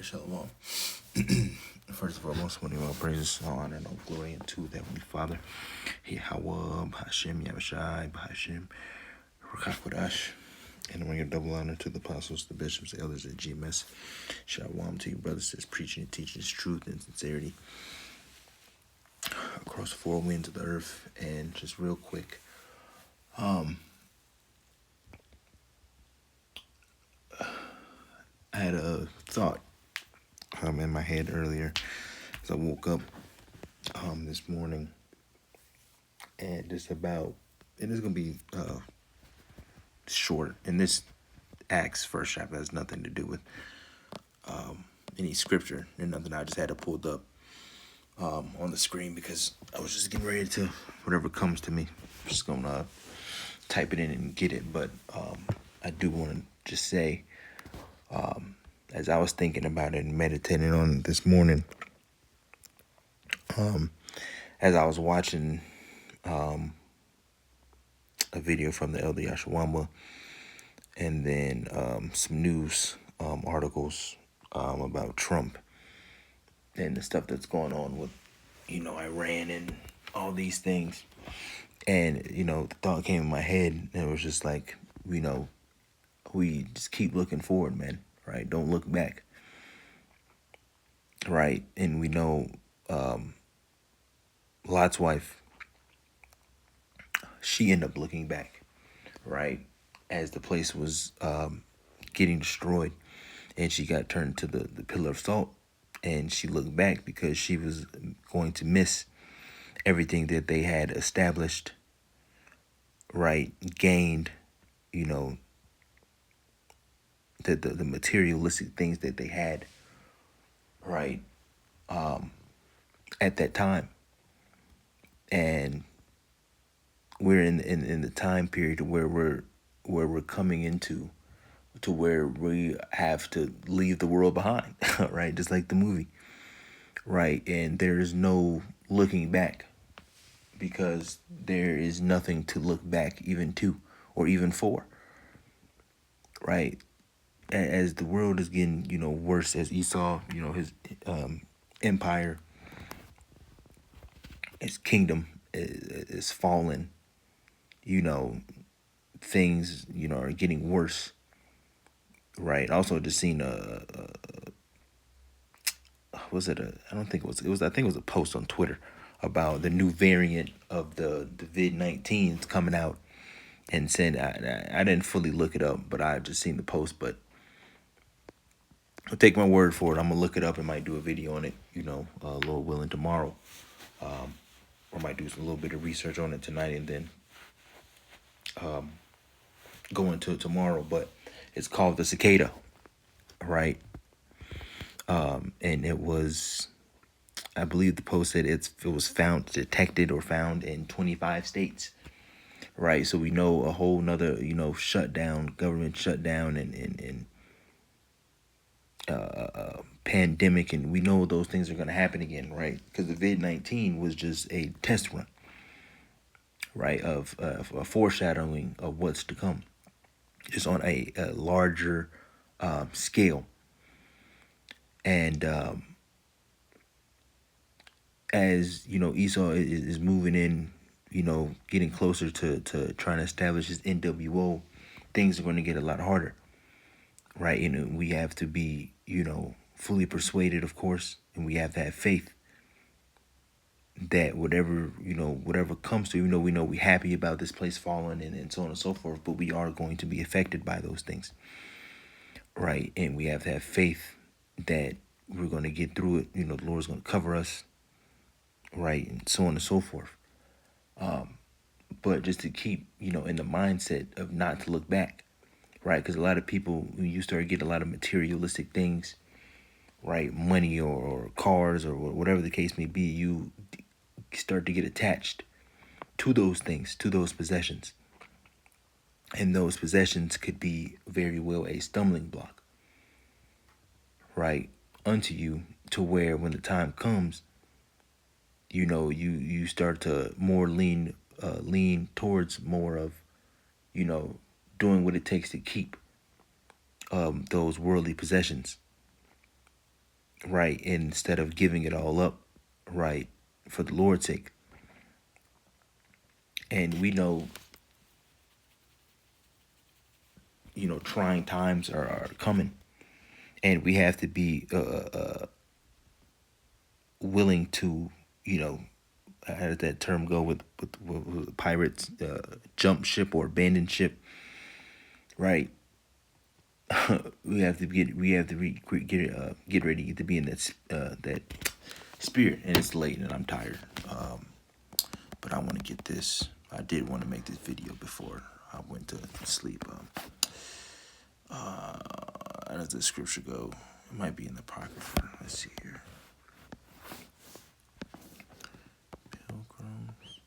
right, shalom. First of all, most money, all praises, all honor, and all glory unto the Heavenly Father. Yahweh, Hashem, Yahushai, Hashem, Rakakwadash. And I want to give double honor to the apostles, the bishops, the elders at GMS. Shalom to you, brothers, that's preaching and teaching his truth and sincerity across the four winds of the earth. And just real quick, I had a thought in my head earlier as I woke up this morning, and it's about, and it's gonna be short. And this Acts first chapter has nothing to do with any scripture and nothing. I just had it pulled up on the screen because I was just getting ready to whatever comes to me. I'm just gonna type it in and get it. But I do want to just say, as I was thinking about it and meditating on it this morning, as I was watching a video from the Elder Yashawama, and then some news articles about Trump and the stuff that's going on with, Iran and all these things. And, the thought came in my head, and it was just like, we just keep looking forward, man, right? Don't look back, right? And we know Lot's wife, she ended up looking back, right? As the place was getting destroyed, and she got turned to the pillar of salt, and she looked back because she was going to miss everything that they had established, right? Gained, the materialistic things that they had, right? At that time. And we're in the time period where we're coming into to where we have to leave the world behind, right? Just like the movie, right? And there's no looking back, because there is nothing to look back even to or even for, right? As the world is getting, worse, as Esau, his empire, his kingdom is fallen, things, are getting worse, right? Also just seen I think it was a post on Twitter about the new variant of the COVID-19 coming out, and said, I didn't fully look it up, but I just seen the post. But I'll take my word for it. I'm gonna look it up and might do a video on it, Lord willing, tomorrow. Or might do a little bit of research on it tonight and then go into it tomorrow. But it's called the cicada, right? And it was, I believe the post said it was detected or found in 25 states, right? So we know a whole nother, shutdown, government shutdown, and pandemic, and we know those things are going to happen again, right? Because the COVID-19 was just a test run, right, of a foreshadowing of what's to come, just on a larger scale. And as Esau is moving in, getting closer to trying to establish his NWO, things are going to get a lot harder, right? We have to be, fully persuaded, of course, and we have to have faith that whatever comes to, we know we're happy about this place falling and so on and so forth, but we are going to be affected by those things, right? And we have to have faith that we're going to get through it. The Lord's going to cover us, right? And so on and so forth. But just to keep, in the mindset of not to look back, right? Because a lot of people, when you start getting a lot of materialistic things, right, money or cars or whatever the case may be, you start to get attached to those things, to those possessions. And those possessions could be very well a stumbling block, right, unto you, to where when the time comes, you start to more lean towards more of, doing what it takes to keep those worldly possessions, right? Instead of giving it all up, right, for the Lord's sake. And we know, trying times are coming, and we have to be willing to, how does that term go with pirates, jump ship or abandon ship, right? We have to get ready to be in that spirit, and it's late and I'm tired. But I want to get this. I did want to make this video before I went to sleep. How does the scripture go? It might be in the Apocrypha. Let's see here. Pilgrims.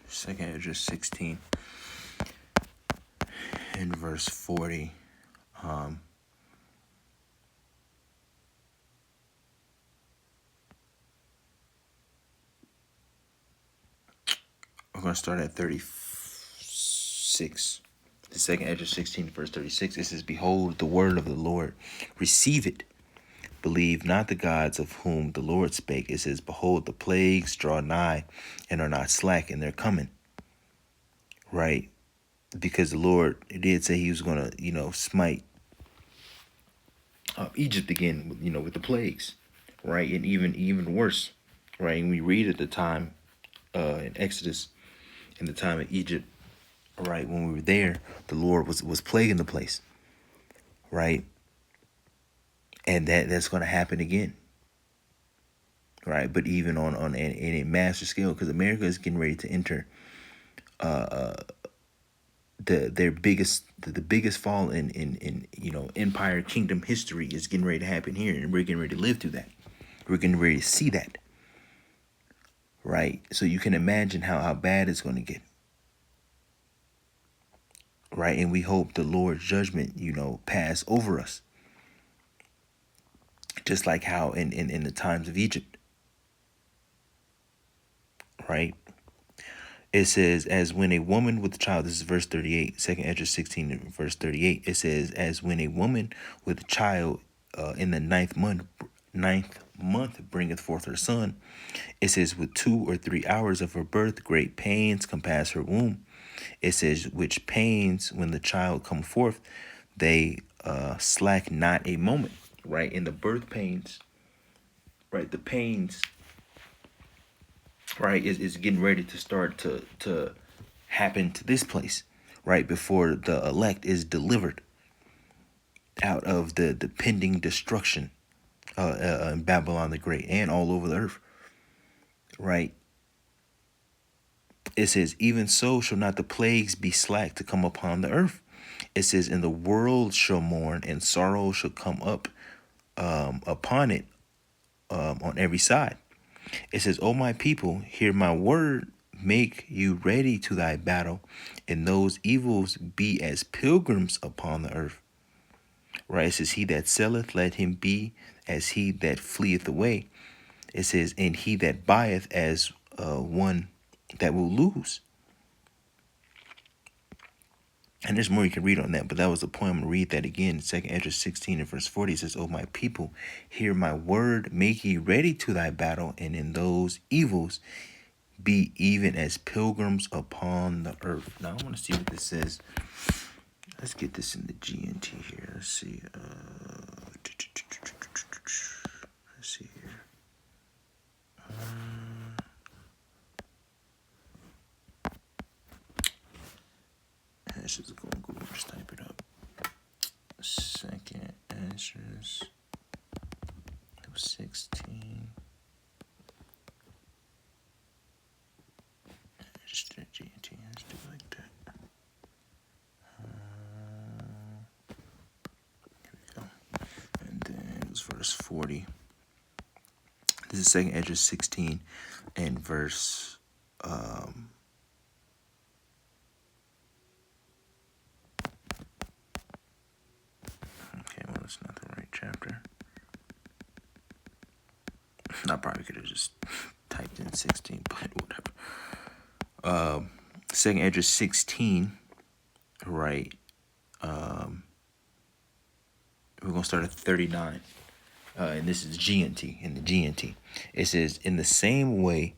Second Ezra 16 in verse 40. We're going to start at 36. The second Ezra 16, verse 36. It says, "Behold, the word of the Lord. Receive it. Believe not the gods of whom the Lord spake." It says, "Behold, the plagues draw nigh and are not slack in their coming." Right? Because the Lord did say he was going to, smite Egypt again, with the plagues. Right? And even worse. Right? And we read at the time in Exodus, in the time of Egypt, right, when we were there, the Lord was plaguing the place. Right? And that's going to happen again. Right? But even on in a massive scale, because America is getting ready to enter the biggest fall in empire kingdom history is getting ready to happen here, and we're getting ready to live through that. We're getting ready to see that, right? So you can imagine how bad it's going to get, right? And we hope the Lord's judgment pass over us, just like how in the times of Egypt, right? It says, "As when a woman with a child," this is verse 38, 2nd Ezra 16, verse 38. It says, "As when a woman with a child in the ninth month bringeth forth her son." It says, "With 2 or 3 hours of her birth, great pains compass her womb." It says, "Which pains, when the child come forth, they slack not a moment." Right? In the birth pains, right? The pains, right, is getting ready to start to happen to this place, right, before the elect is delivered out of the pending destruction in Babylon the Great and all over the earth, right? It says, "Even so shall not the plagues be slack to come upon the earth." It says, "And the world shall mourn, and sorrow shall come up upon it on every side." It says, "O my people, hear my word, make you ready to thy battle, and those evils be as pilgrims upon the earth." Right? It says, "He that selleth, let him be as he that fleeth away." It says, "And he that buyeth as one that will lose." And there's more you can read on that, but that was the point. I'm going to read that again. 2nd Ezra 16 and verse 40 says, "O my people, hear my word, make ye ready to thy battle, and in those evils be even as pilgrims upon the earth." Now I want to see what this says. Let's get this in the GNT here. Let's see. Let's see here. Let's just go on Google, just type it up. 2nd Ezra 16. Just do GNT. Let's do it like that. Here we go. And then it was verse 40. This is 2nd Ezra 16 and verse okay, well, it's not the right chapter. I probably could have just typed in 16, but whatever. Second Esdras 16, right? We're going to start at 39. And this is GNT, in the GNT. It says, in the same way,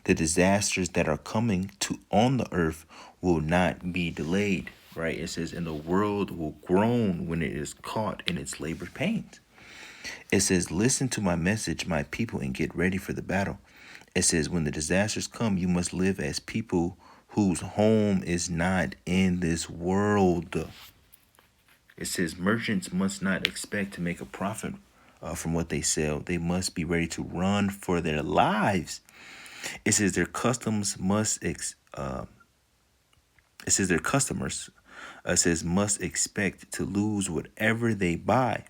the disasters that are coming to on the earth will not be delayed, right? It says, and the world will groan when it is caught in its labor pains. It says, listen to my message, my people, and get ready for the battle. It says, when the disasters come, you must live as people whose home is not in this world. It says, merchants must not expect to make a profit from what they sell. They must be ready to run for their lives. It says their customs must it says their customers says must expect to lose whatever they buy.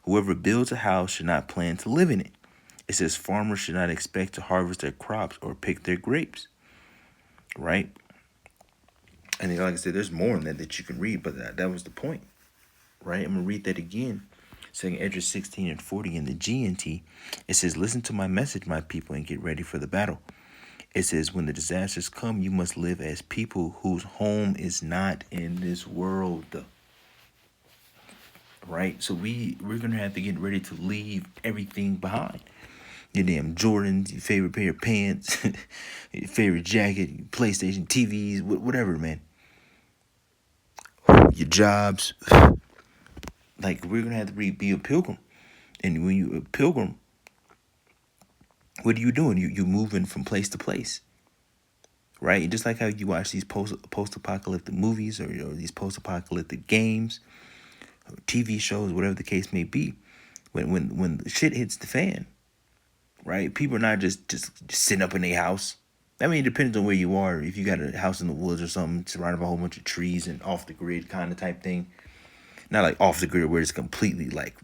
Whoever builds a house should not plan to live in it. It says farmers should not expect to harvest their crops or pick their grapes. Right? And like I said, there's more in that you can read, but that was the point. Right? I'm gonna read that again. Second Esdras 16 and 40 in the GNT. It says, listen to my message, my people, and get ready for the battle. It says, when the disasters come, you must live as people whose home is not in this world. Right? So we're going to have to get ready to leave everything behind. Your damn Jordans, your favorite pair of pants, your favorite jacket, your PlayStation, TVs, whatever, man. Your jobs. Like, we're going to have to be a pilgrim. And when you're a pilgrim, what are you doing? You're moving from place to place, right? Just like how you watch these post-apocalyptic movies or these post-apocalyptic games, or TV shows, whatever the case may be. When the shit hits the fan, right? People are not just sitting up in their house. I mean, it depends on where you are. If you got a house in the woods or something, surrounded by a whole bunch of trees and off the grid kind of type thing. Not like off the grid where it's completely like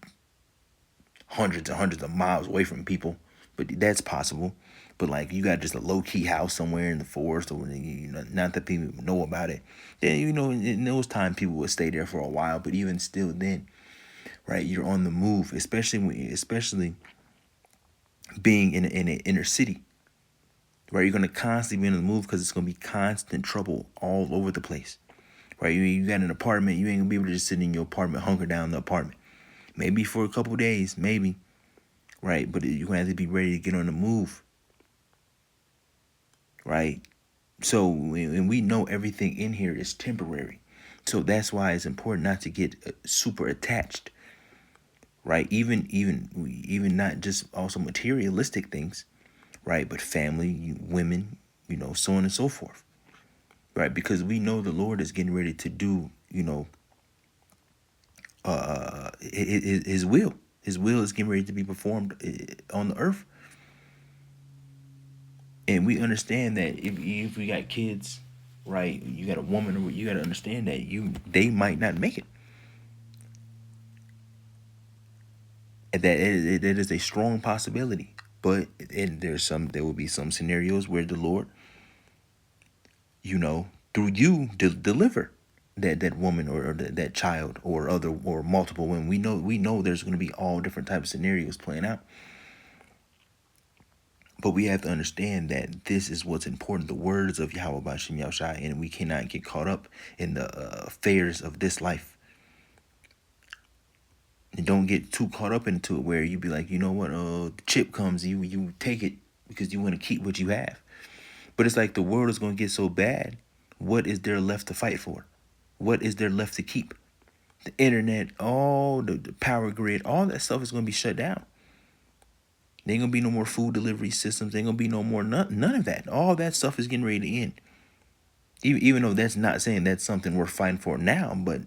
hundreds and hundreds of miles away from people. But that's possible. But like you got just a low key house somewhere in the forest, or not that people know about it. Then in those times people would stay there for a while. But even still, then, right, you're on the move, especially being in an inner city, right? You're gonna constantly be on the move because it's gonna be constant trouble all over the place, right? You got an apartment, you ain't gonna be able to just sit in your apartment, hunker down in the apartment. Maybe for a couple of days, maybe. Right, but you're going to have to be ready to get on the move, right? So, and we know everything in here is temporary. So that's why it's important not to get super attached, right? Even not just also materialistic things, right? But family, women, so on and so forth, right? Because we know the Lord is getting ready to do, his will. His will is getting ready to be performed on the earth. And we understand that if we got kids, right, you got a woman, you got to understand that they might not make it. And that it is a strong possibility. But there will be some scenarios where the Lord, through you deliver that woman or that child or multiple women. We know there's going to be all different types of scenarios playing out. But we have to understand that this is what's important, the words of Yahweh B'Shem Yahushai, and we cannot get caught up in the affairs of this life. And don't get too caught up into it where you be like, you know what, the chip comes, you take it because you want to keep what you have. But it's like the world is going to get so bad, what is there left to fight for? What is there left to keep? The internet, all the power grid, all that stuff is going to be shut down. There ain't gonna be no more food delivery systems. There ain't gonna be no more none of that. All that stuff is getting ready to end. Even though that's not saying that's something we're fighting for now, but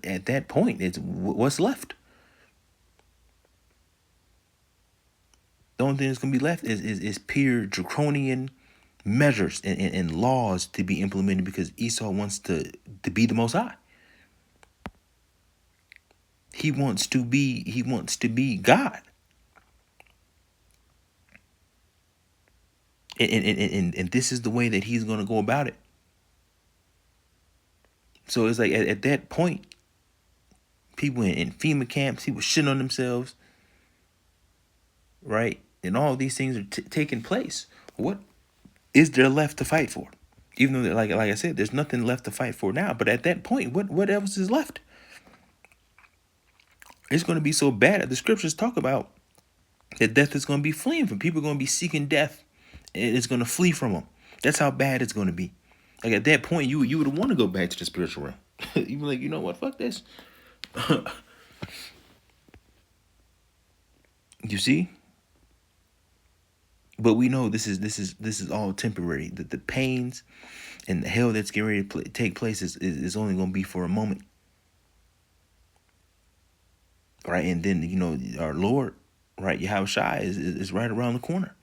at that point, it's what's left. The only thing that's gonna be left is pure draconian measures and laws to be implemented because Esau wants to be the Most High. He wants to be God. And this is the way that he's going to go about it. So it's like at that point, people in FEMA camps, he was shitting on themselves, right? and all these things are taking place. What is there left to fight for? Even though, like I said, there's nothing left to fight for now. But at that point, what else is left? It's going to be so bad that the scriptures talk about that death is going to be fleeing from people. Are going to be seeking death, and it's going to flee from them. That's how bad it's going to be. Like at that point, you would want to go back to the spiritual realm. You'd be like, you know what? Fuck this. You see? But we know this is all temporary. That the pains and the hell that's getting ready to take place is only going to be for a moment. Right? And then, our Lord, right, Yahushua is right around the corner.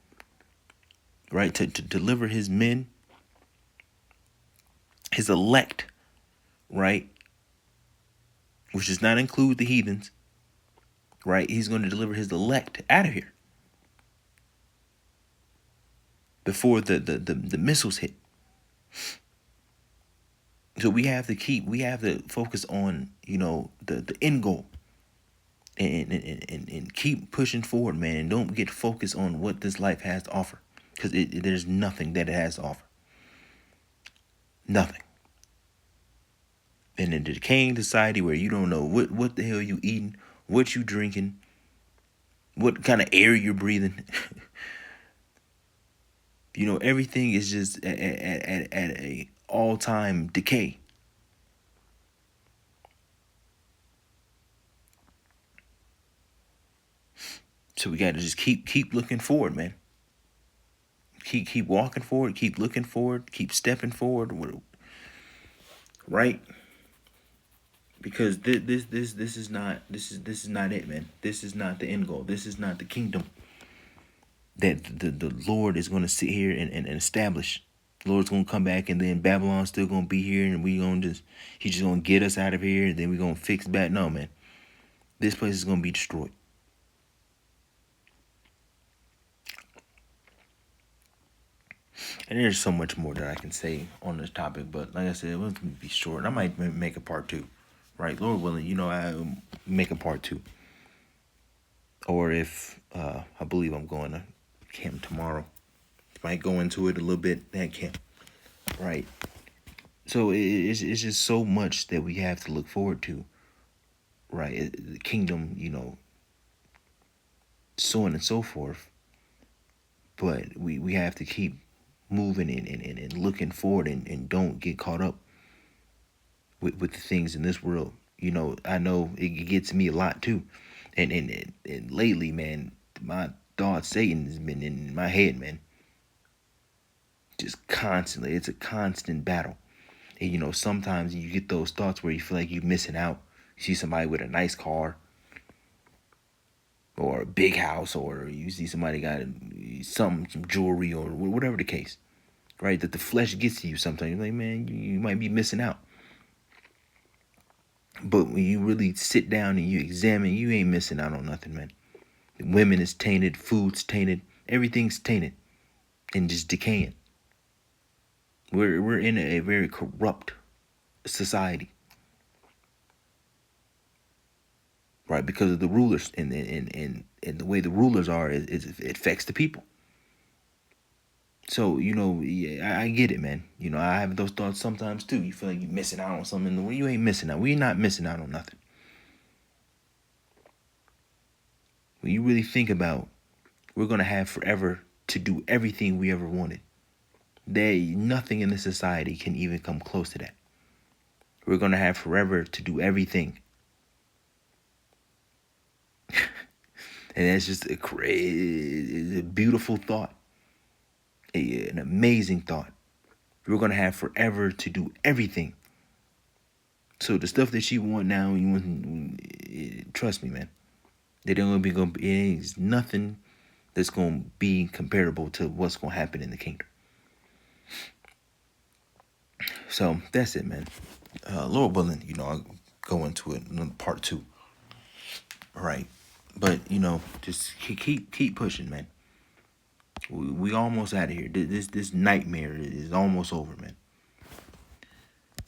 Right? To deliver his men, his elect, right? Which does not include the heathens. Right? He's going to deliver his elect out of here before the missiles hit. So we have to focus on, the end goal. And keep pushing forward, man, and don't get focused on what this life has to offer, because there's nothing that it has to offer. Nothing. And in the decaying society where you don't know what the hell you eating, what you drinking, what kind of air you're breathing, everything is just at a all-time decay. So we got to just keep looking forward, man. Keep walking forward, keep looking forward, keep stepping forward, right? Because this is not it, man. This is not the end goal. This is not the kingdom that the Lord is going to sit here and establish. The Lord's going to come back, and then Babylon's still going to be here, and he's just going to get us out of here, and then we're going to fix back. No, man. This place is going to be destroyed. And there's so much more that I can say on this topic, but like I said, it was going to be short. I might make a part 2, right? Lord willing, I'll make a part 2. Or if, I believe I'm going to camp tomorrow. Might go into it a little bit at camp, right? So it's just so much that we have to look forward to, right? The kingdom, so on and so forth. But we have to keep moving and looking forward and don't get caught up with the things in this world. I know it gets me a lot too. And lately, man, my thought Satan has been in my head, man. Just constantly. It's a constant battle. And sometimes you get those thoughts where you feel like you're missing out. You see somebody with a nice car or a big house, or you see somebody got some jewelry or whatever the case, right? That the flesh gets to you sometimes. You're like, man, you might be missing out. But when you really sit down and you examine, you ain't missing out on nothing, man. Women is tainted, food's tainted, everything's tainted and just decaying. We're in a very corrupt society, right? Because of the rulers and the way the rulers are, it affects the people. So yeah, I get it, man. I have those thoughts sometimes too. You feel like you're missing out on something. Well, you ain't missing out. We're not missing out on nothing. When you really think about, we're gonna have forever to do everything we ever wanted. Nothing in this society can even come close to that. We're gonna have forever to do everything. And that's just a beautiful thought. An amazing thought. We're going to have forever to do everything. So the stuff that you want now, trust me, man. There's nothing that's going to be comparable to what's going to happen in the kingdom. So that's it, man. Lord willing, I'll go into it in part 2. All right. But, just keep pushing, man. We almost out of here. This nightmare is almost over, man.